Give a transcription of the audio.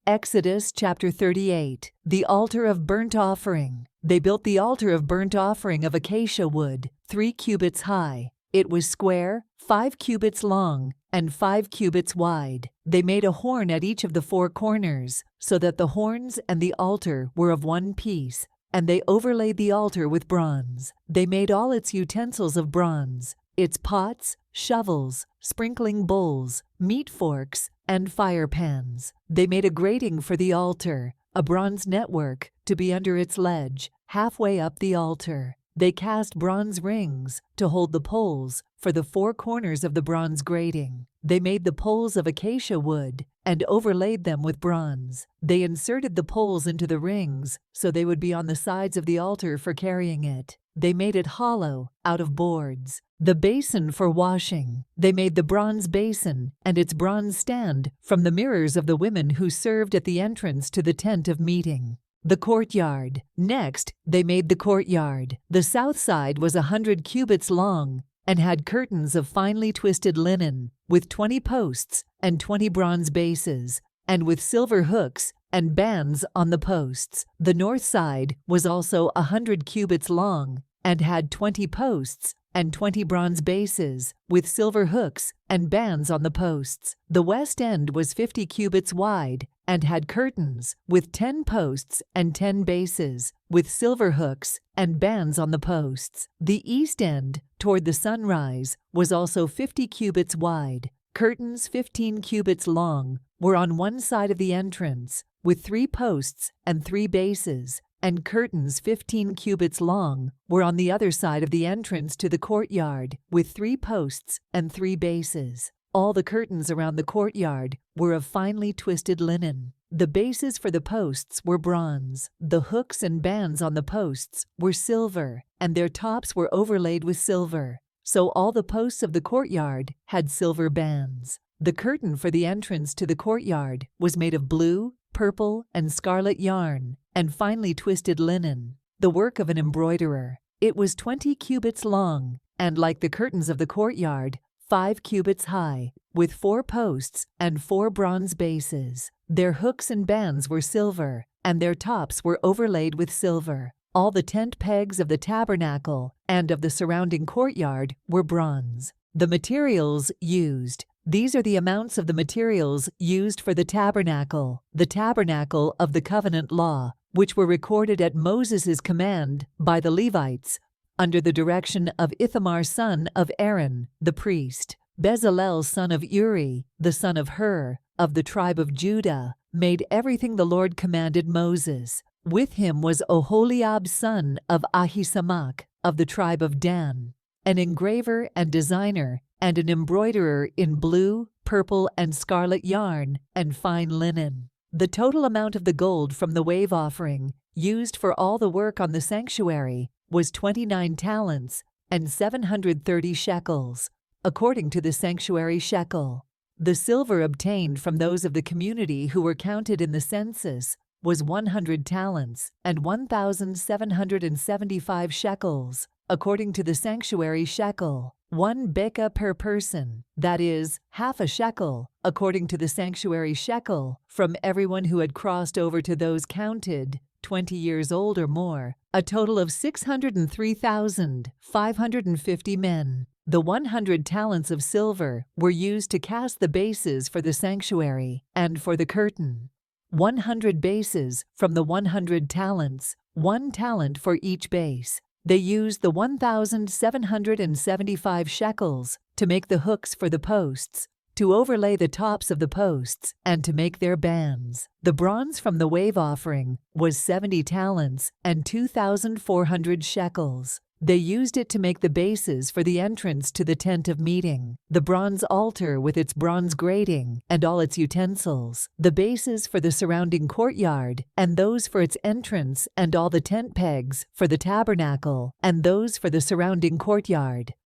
Exodus chapter 38. The altar of burnt offering. They built the altar of burnt offering of acacia wood, 3 cubits high. It was square, 5 cubits long, and 5 cubits wide. They made a horn at each of the 4 corners, so that the horns and the altar were of one piece, and they overlaid the altar with bronze. They made all its utensils of bronze, its pots, shovels, sprinkling bowls, meat forks, and fire pans. They made a grating for the altar, a bronze network, to be under its ledge, halfway up the altar. They cast bronze rings to hold the poles for the 4 corners of the bronze grating. They made the poles of acacia wood and overlaid them with bronze. They inserted the poles into the rings so they would be on the sides of the altar for carrying it. They made it hollow out of boards. The basin for washing. They made the bronze basin and its bronze stand from the mirrors of the women who served at the entrance to the tent of meeting. The courtyard. Next, they made the courtyard. The south side was 100 cubits long and had curtains of finely twisted linen, with 20 posts and 20 bronze bases, and with silver hooks and bands on the posts. The north side was also 100 cubits long and had 20 posts and 20 bronze bases, with silver hooks and bands on the posts. The west end was 50 cubits wide and had curtains, with 10 posts and 10 bases, with silver hooks and bands on the posts. The east end, toward the sunrise, was also 50 cubits wide. Curtains 15 cubits long were on one side of the entrance, with 3 posts and 3 bases, and curtains 15 cubits long were on the other side of the entrance to the courtyard, with 3 posts and 3 bases. All the curtains around the courtyard were of finely twisted linen. The bases for the posts were bronze. The hooks and bands on the posts were silver, and their tops were overlaid with silver. So all the posts of the courtyard had silver bands. The curtain for the entrance to the courtyard was made of blue, purple, and scarlet yarn, and finely twisted linen, the work of an embroiderer. It was 20 cubits long, and like the curtains of the courtyard, 5 cubits high, with 4 posts and 4 bronze bases. Their hooks and bands were silver, and their tops were overlaid with silver. All the tent pegs of the tabernacle and of the surrounding courtyard were bronze. The materials used. These are the amounts of the materials used for the tabernacle of the covenant law, which were recorded at Moses' command by the Levites, under the direction of Ithamar son of Aaron, the priest. Bezalel son of Uri, the son of Hur, of the tribe of Judah, made everything the Lord commanded Moses. With him was Oholiab son of Ahisamach, of the tribe of Dan, an engraver and designer, and an embroiderer in blue, purple, and scarlet yarn, and fine linen. The total amount of the gold from the wave offering, used for all the work on the sanctuary, was 29 talents and 730 shekels, according to the sanctuary shekel. The silver obtained from those of the community who were counted in the census was 100 talents and 1,775 shekels, according to the sanctuary shekel. 1 beka per person, that is, half a shekel, according to the sanctuary shekel, from everyone who had crossed over to those counted, 20 years old or more, a total of 603,550 men. The 100 talents of silver were used to cast the bases for the sanctuary and for the curtain. 100 bases from the 100 talents, 1 talent for each base. They used the 1,775 shekels to make the hooks for the posts, to overlay the tops of the posts, and to make their bands. The bronze from the wave offering was 70 talents and 2,400 shekels. They used it to make the bases for the entrance to the tent of meeting, the bronze altar with its bronze grating and all its utensils, the bases for the surrounding courtyard, and those for its entrance, and all the tent pegs for the tabernacle, and those for the surrounding courtyard.